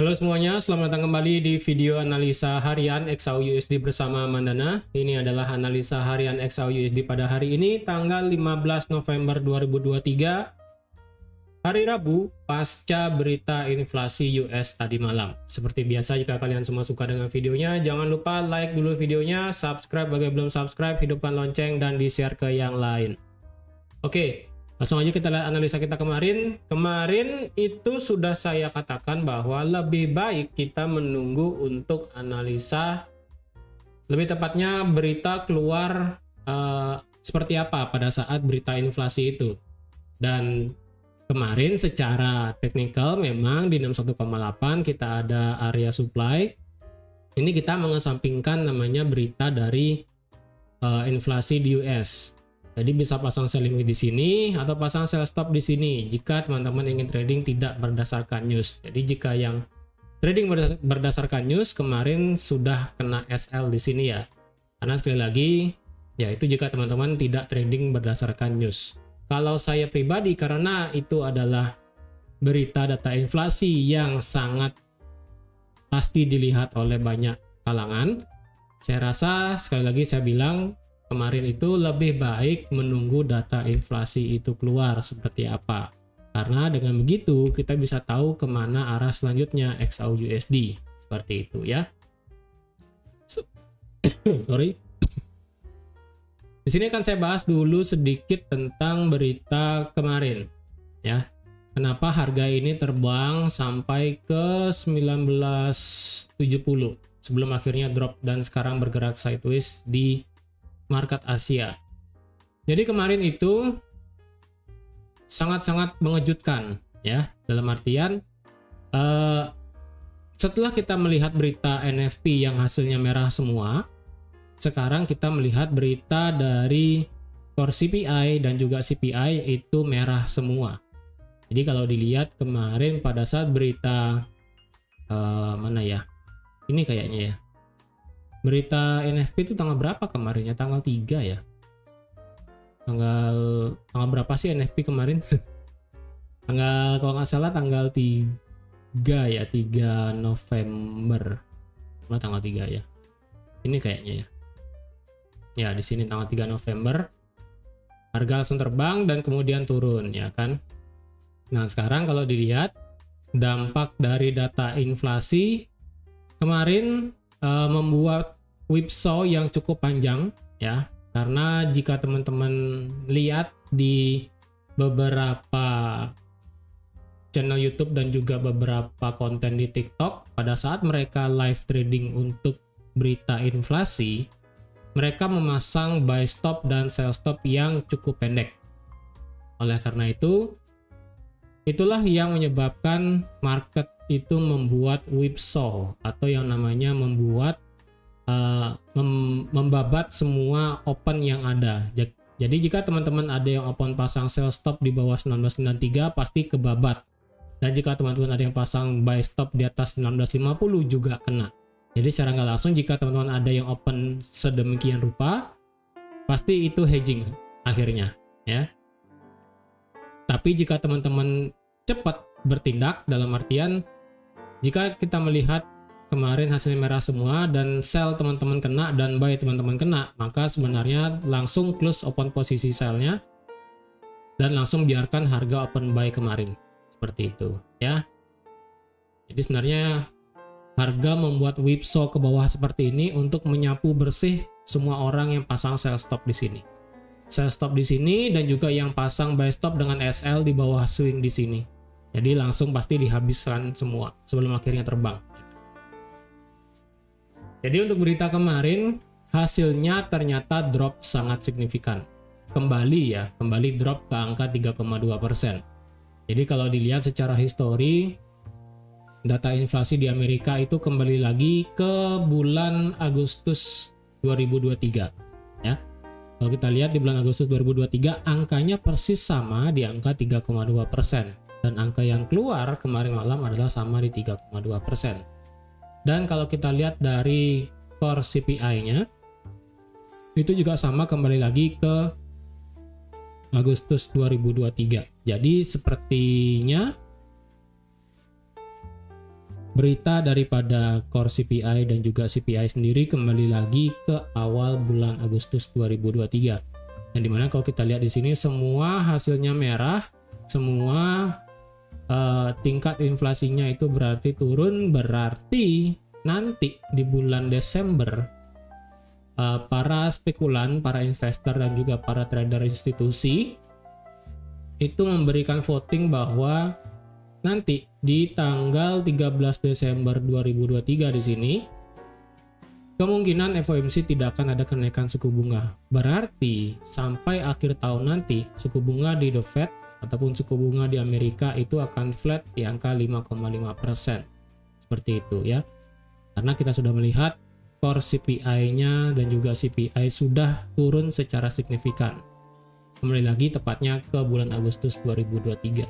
Halo semuanya, selamat datang kembali di video analisa harian XAU/USD bersama Mandana. Ini adalah analisa harian XAU/USD pada hari ini, tanggal 15 November 2023, hari Rabu, pasca berita inflasi US tadi malam. Seperti biasa, jika kalian semua suka dengan videonya, jangan lupa like dulu videonya, subscribe bagi belum subscribe, hidupkan lonceng, dan di-share ke yang lain. Oke. Langsung aja kita lihat analisa kita kemarin. Kemarin itu sudah saya katakan bahwa lebih baik kita menunggu untuk analisa, lebih tepatnya berita keluar seperti apa pada saat berita inflasi itu. Dan kemarin secara teknikal memang di 61,8 kita ada area supply. Ini kita mengesampingkan namanya berita dari inflasi di US. Jadi bisa pasang sell limit di sini atau pasang sell stop di sini jika teman-teman ingin trading tidak berdasarkan news. Jadi jika yang trading berdasarkan news kemarin sudah kena SL di sini ya. Karena sekali lagi ya itu jika teman-teman tidak trading berdasarkan news. Kalau saya pribadi karena itu adalah berita data inflasi yang sangat pasti dilihat oleh banyak kalangan, saya rasa sekali lagi saya bilang kemarin itu lebih baik menunggu data inflasi itu keluar seperti apa. Karena dengan begitu kita bisa tahu kemana arah selanjutnya XAU/USD. Seperti itu ya. Sorry. Di sini akan saya bahas dulu sedikit tentang berita kemarin. Ya. Kenapa harga ini terbang sampai ke 1970 sebelum akhirnya drop dan sekarang bergerak sideways di market Asia. Jadi kemarin itu sangat-sangat mengejutkan ya, dalam artian setelah kita melihat berita NFP yang hasilnya merah semua, sekarang kita melihat berita dari core CPI dan juga CPI itu merah semua. Jadi kalau dilihat kemarin pada saat berita mana ya, ini kayaknya ya, berita NFP itu tanggal berapa kemarinnya? Tanggal 3 ya? Tanggal berapa sih NFP kemarin? Tanggal, kalau nggak salah tanggal 3 ya, 3 November. Mana tanggal 3 ya? Ini kayaknya ya. Ya, di sini tanggal 3 November. Harga langsung terbang dan kemudian turun ya kan. Nah, sekarang kalau dilihat dampak dari data inflasi kemarin membuat whipsaw yang cukup panjang ya, karena jika teman-teman lihat di beberapa channel YouTube dan juga beberapa konten di TikTok, pada saat mereka live trading untuk berita inflasi, mereka memasang buy stop dan sell stop yang cukup pendek. Oleh karena itu, itulah yang menyebabkan market itu membuat whipsaw atau yang namanya membuat membabat semua open yang ada. Jadi jika teman-teman ada yang open pasang sell stop di bawah 1993 pasti kebabat. Dan jika teman-teman ada yang pasang buy stop di atas 1950 juga kena. Jadi secara nggak langsung jika teman-teman ada yang open sedemikian rupa pasti itu hedging akhirnya ya. Tapi jika teman-teman cepat bertindak, dalam artian jika kita melihat kemarin hasilnya merah semua dan sell teman-teman kena dan buy teman-teman kena, maka sebenarnya langsung close open posisi sellnya dan langsung biarkan harga open buy kemarin. Seperti itu ya. Jadi sebenarnya harga membuat whipsaw ke bawah seperti ini untuk menyapu bersih semua orang yang pasang sell stop di sini. Sell stop di sini dan juga yang pasang buy stop dengan SL di bawah swing di sini. Jadi langsung pasti dihabiskan semua sebelum akhirnya terbang. Jadi untuk berita kemarin hasilnya ternyata drop sangat signifikan. Kembali drop ke angka 3,2%. Jadi kalau dilihat secara histori, data inflasi di Amerika itu kembali lagi ke bulan Agustus 2023 ya. Kalau kita lihat di bulan Agustus 2023 angkanya persis sama di angka 3,2%. Dan angka yang keluar kemarin malam adalah sama di 3,2%. Dan kalau kita lihat dari core CPI-nya, itu juga sama kembali lagi ke Agustus 2023. Jadi sepertinya berita daripada core CPI dan juga CPI sendiri kembali lagi ke awal bulan Agustus 2023. Dan dimana kalau kita lihat di sini semua hasilnya merah, semua tingkat inflasinya itu berarti turun, berarti nanti di bulan Desember para spekulan, para investor dan juga para trader institusi itu memberikan voting bahwa nanti di tanggal 13 Desember 2023 di sini kemungkinan FOMC tidak akan ada kenaikan suku bunga. Berarti sampai akhir tahun nanti suku bunga di The Fed ataupun suku bunga di Amerika itu akan flat di angka 5,5%. Seperti itu ya. Karena kita sudah melihat core CPI-nya dan juga CPI sudah turun secara signifikan. Kembali lagi tepatnya ke bulan Agustus 2023.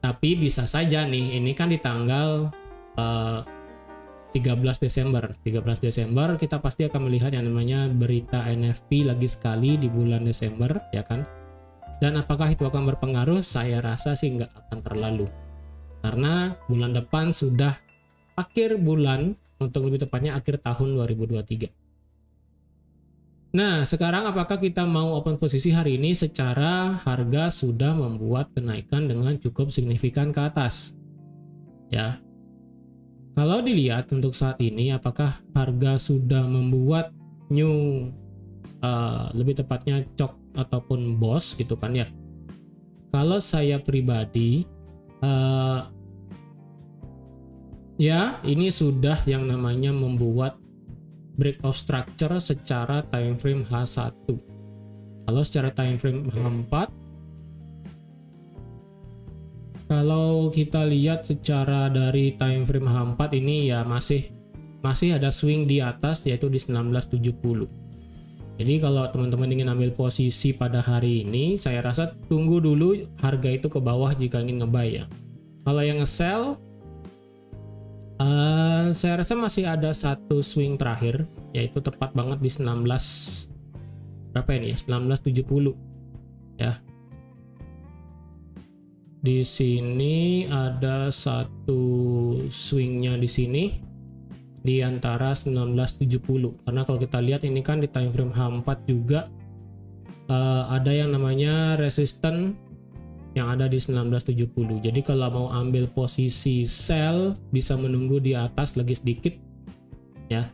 Tapi bisa saja nih, ini kan di tanggal 13 Desember. 13 Desember kita pasti akan melihat yang namanya berita NFP lagi sekali di bulan Desember, ya kan? Dan apakah itu akan berpengaruh? Saya rasa sih nggak akan terlalu. Karena bulan depan sudah akhir bulan, untuk lebih tepatnya akhir tahun 2023. Nah, sekarang apakah kita mau open posisi hari ini secara harga sudah membuat kenaikan dengan cukup signifikan ke atas? Ya. Kalau dilihat untuk saat ini apakah harga sudah membuat new lebih tepatnya cok ataupun boss gitu kan ya. Kalau saya pribadi ya ini sudah yang namanya membuat break of structure secara time frame H1. Kalau secara time frame H4, kalau kita lihat secara dari time frame H4 ini ya masih ada swing di atas yaitu di 1970. Jadi kalau teman-teman ingin ambil posisi pada hari ini, saya rasa tunggu dulu harga itu ke bawah jika ingin nge-buy ya. Kalau yang nge-sell saya rasa masih ada satu swing terakhir, yaitu tepat banget di 19 ini ya, 1970 ya. Di sini ada satu swingnya di sini di antara 1970, karena kalau kita lihat ini kan di time frame H4 juga ada yang namanya resisten yang ada di 1970. Jadi kalau mau ambil posisi sell bisa menunggu di atas lagi sedikit ya.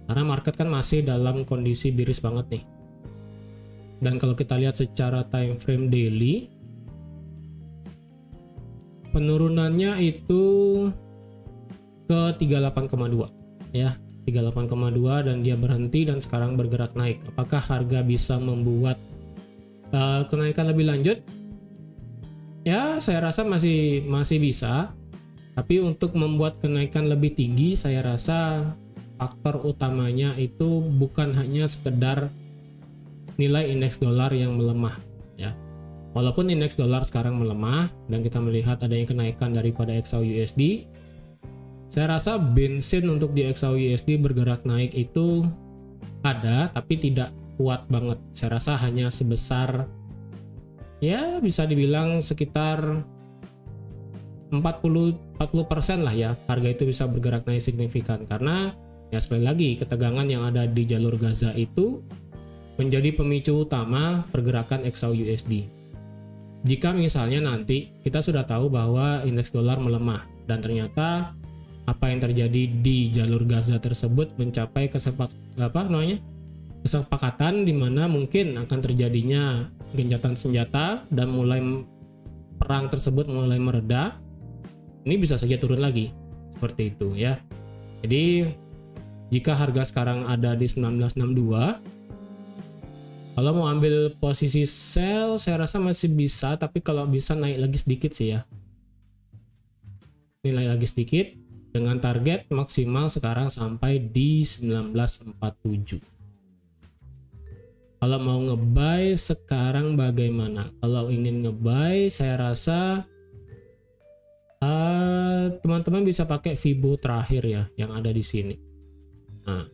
Karena market kan masih dalam kondisi bearish banget nih. Dan kalau kita lihat secara time frame daily, penurunannya itu ke 38,2 ya. 38,2 dan dia berhenti dan sekarang bergerak naik. Apakah harga bisa membuat kenaikan lebih lanjut? Ya, saya rasa masih bisa. Tapi untuk membuat kenaikan lebih tinggi, saya rasa faktor utamanya itu bukan hanya sekedar nilai indeks dolar yang melemah ya. Walaupun indeks dolar sekarang melemah dan kita melihat adanya kenaikan daripada XAU/USD, saya rasa bensin untuk di XAU/USD bergerak naik itu ada, tapi tidak kuat banget. Saya rasa hanya sebesar ya bisa dibilang sekitar 40% lah ya, harga itu bisa bergerak naik signifikan. Karena ya sekali lagi ketegangan yang ada di jalur Gaza itu menjadi pemicu utama pergerakan XAU/USD. Jika misalnya nanti kita sudah tahu bahwa indeks dolar melemah dan ternyata apa yang terjadi di jalur Gaza tersebut mencapai kesepakatan di mana mungkin akan terjadinya gencatan senjata dan mulai perang tersebut mulai mereda, ini bisa saja turun lagi seperti itu ya. Jadi jika harga sekarang ada di 1962, kalau mau ambil posisi sell saya rasa masih bisa, tapi kalau bisa naik lagi sedikit sih ya. Ini naik lagi sedikit dengan target maksimal sekarang sampai di 1947. Kalau mau nge-buy sekarang bagaimana? Kalau ingin nge-buy saya rasa teman-teman bisa pakai Fibo terakhir ya yang ada di sini. Nah,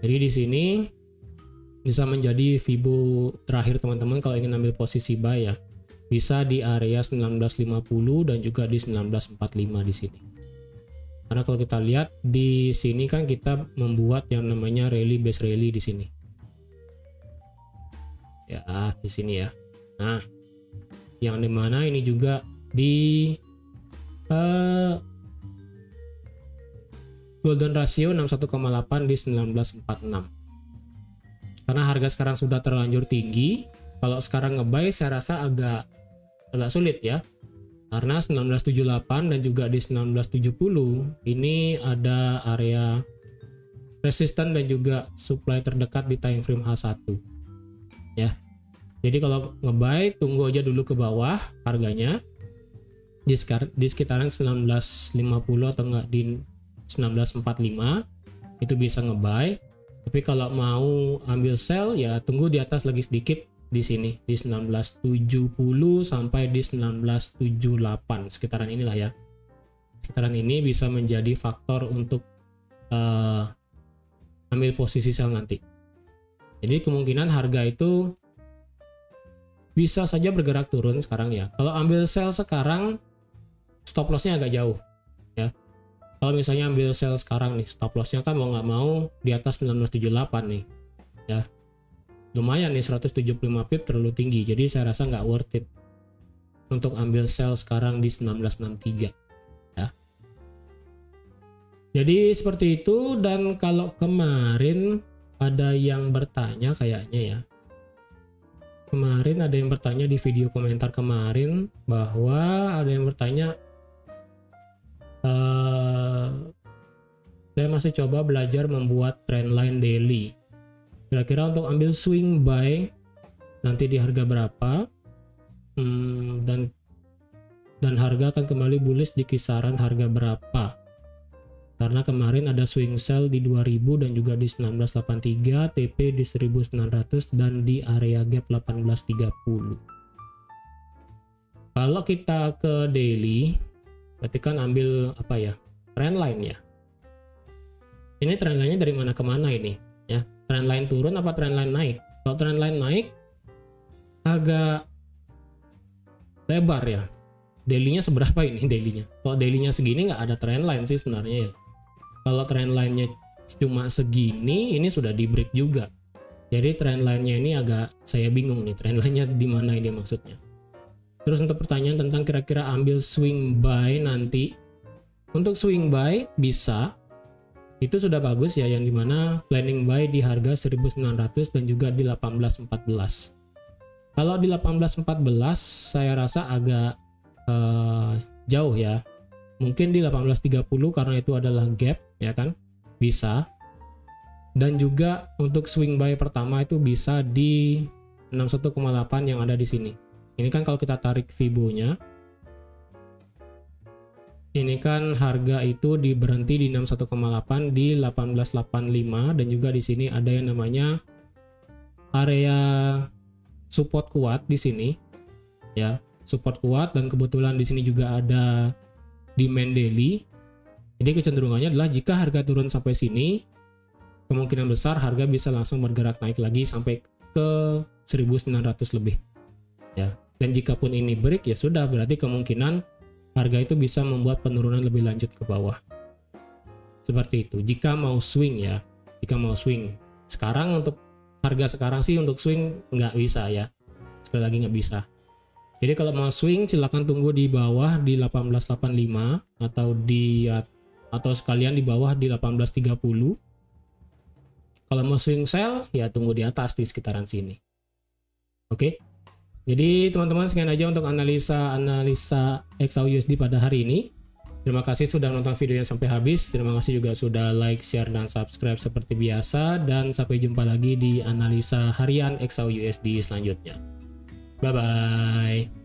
jadi di sini bisa menjadi Fibo terakhir teman-teman kalau ingin ambil posisi buy ya. bisa di area 1950 dan juga di 1945 di sini. Karena kalau kita lihat di sini kan kita membuat yang namanya rally base rally di sini. Ya, di sini ya. Nah, yang dimana ini juga di golden ratio 61,8 di 1946. Karena harga sekarang sudah terlanjur tinggi, kalau sekarang ngebuy saya rasa agak sulit ya. Karena 1978 dan juga di 1970 ini ada area resisten dan juga supply terdekat di time frame H1 ya. Jadi kalau ngebuy tunggu aja dulu ke bawah harganya di sekitaran 1950 atau enggak di 1945 itu bisa ngebuy. Tapi kalau mau ambil sell ya tunggu di atas lagi sedikit di sini di 1970 sampai di 1978 sekitaran inilah ya. Sekitaran ini bisa menjadi faktor untuk ambil posisi sell nanti. Jadi kemungkinan harga itu bisa saja bergerak turun sekarang ya. Kalau ambil sell sekarang stop lossnya agak jauh ya. Kalau misalnya ambil sell sekarang nih, stop lossnya kan mau nggak mau di atas 1978 nih ya. Lumayan nih 175 pip terlalu tinggi, jadi saya rasa nggak worth it untuk ambil sell sekarang di 1963 ya. Jadi seperti itu. Dan kalau kemarin ada yang bertanya kayaknya ya, kemarin ada yang bertanya di video komentar kemarin bahwa ada yang bertanya saya masih coba belajar membuat trendline daily, kira-kira untuk ambil swing buy nanti di harga berapa, dan harga akan kembali bullish di kisaran harga berapa. Karena kemarin ada swing sell di 2000 dan juga di 1983, TP di 1900 dan di area gap 1830. Kalau kita ke daily berarti kan ambil apa ya, trendline ya. Ini trendline-nya dari mana ke mana ini ya? Trendline turun apa trendline naik? Kalau trendline naik agak lebar ya. Daily-nya seberapa ini daily-nya? Kalau daily-nya segini nggak ada trendline sih sebenarnya ya. Kalau trendline-nya cuma segini, ini sudah di break juga. Jadi trendline-nya ini agak saya bingung nih, trendline-nya di mana ini maksudnya. Terus untuk pertanyaan tentang kira-kira ambil swing buy nanti, untuk swing buy bisa, itu sudah bagus ya, yang dimana planning buy di harga 1900 dan juga di 1814. Kalau di 1814 saya rasa agak jauh ya, mungkin di 1830 karena itu adalah gap ya kan, bisa. Dan juga untuk swing buy pertama itu bisa di 61,8 yang ada di sini. Ini kan kalau kita tarik Fibo-nya, ini kan harga itu berhenti di 61,8 di 1885 dan juga di sini ada yang namanya area support kuat di sini ya, support kuat, dan kebetulan di sini juga ada demand daily. Jadi kecenderungannya adalah jika harga turun sampai sini, kemungkinan besar harga bisa langsung bergerak naik lagi sampai ke 1900 lebih ya. Dan jika pun ini break ya sudah, berarti kemungkinan harga itu bisa membuat penurunan lebih lanjut ke bawah. Seperti itu jika mau swing ya. Jika mau swing sekarang, untuk harga sekarang sih untuk swing nggak bisa ya, sekali lagi nggak bisa. Jadi kalau mau swing silakan tunggu di bawah di 1885 atau sekalian di bawah di 1830. Kalau mau swing sell ya tunggu di atas di sekitaran sini. Oke. Jadi teman-teman sekian aja untuk analisa XAUUSD pada hari ini. Terima kasih sudah nonton videonya sampai habis. Terima kasih juga sudah like, share, dan subscribe seperti biasa. Dan sampai jumpa lagi di analisa harian XAUUSD selanjutnya. Bye-bye.